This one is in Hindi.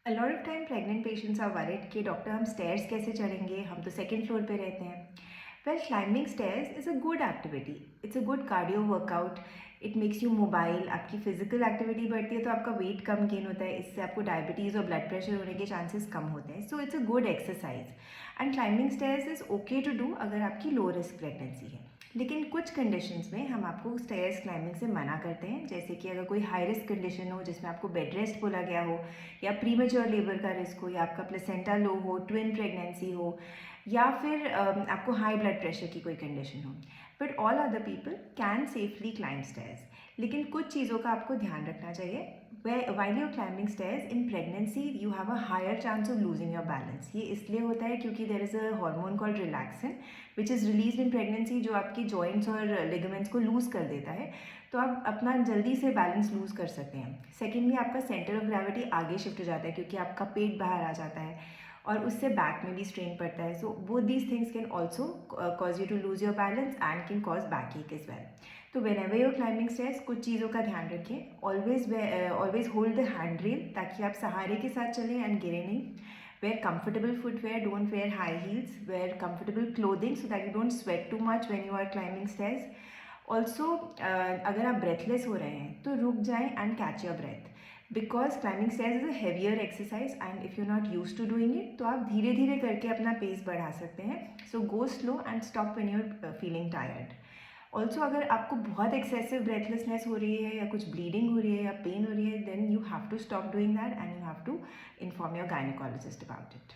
A lot of time pregnant patients are worried कि डॉक्टर हम स्टेयर्स कैसे चढ़ेंगे, हम तो सेकेंड फ्लोर पे रहते हैं. Well, climbing stairs is a good activity. It's a good cardio workout. It makes you mobile. आपकी फिजिकल एक्टिविटी बढ़ती है तो आपका वेट कम गेन होता है. इससे आपको डायबिटीज़ और ब्लड प्रेशर होने के चांसेस कम होते हैं. So it's a good exercise. And climbing stairs is okay to do अगर आपकी लो रिस्क प्रेगनेंसी है. लेकिन कुछ कंडीशंस में हम आपको स्टेयर्स क्लाइंबिंग से मना करते हैं, जैसे कि अगर कोई हाई रिस्क कंडीशन हो जिसमें आपको बेड रेस्ट बोला गया हो, या प्रीमेच्योर लेबर का रिस्क हो, या आपका प्लेसेंटा लो हो, ट्विन प्रेगनेंसी हो, या फिर आपको हाई ब्लड प्रेशर की कोई कंडीशन हो. But all other people can safely climb stairs. लेकिन कुछ चीज़ों का आपको ध्यान रखना चाहिए. while you're climbing stairs in pregnancy you have a higher chance of losing your balance. ये इसलिए होता है क्योंकि there is a hormone called relaxin which is released in pregnancy जो आपकी joints और ligaments को lose कर देता है, तो आप अपना जल्दी से बैलेंस लूज़ कर सकते हैं. सेकेंडली आपका सेंटर ऑफ ग्रेविटी आगे शिफ्ट हो जाता है क्योंकि आपका पेट बाहर आ जाता है और उससे बैक में भी स्ट्रेन पड़ता है. So both these things can also cause you to lose your balance and can cause backache as well. तो whenever you're climbing stairs कुछ चीज़ों का ध्यान रखिए. Always hold the handrail ताकि आप सहारे के साथ चलें एंड गिरे नहीं. Wear comfortable footwear, don't wear high heels, wear comfortable clothing so that you don't sweat too much when you are climbing stairs. Also, अगर आप breathless हो रहे हैं तो रुक जाएं and catch your breath. Because climbing stairs is a heavier exercise and if you're not used to doing it, तो आप धीरे धीरे करके अपना पेस बढ़ा सकते हैं. So go slow and stop when you're feeling tired. Also अगर आपको बहुत एक्सेसिव ब्रेथलेसनेस हो रही है या कुछ ब्लीडिंग हो रही है या पेन हो रही है, then you have to stop doing that and you have to inform your gynaecologist about it.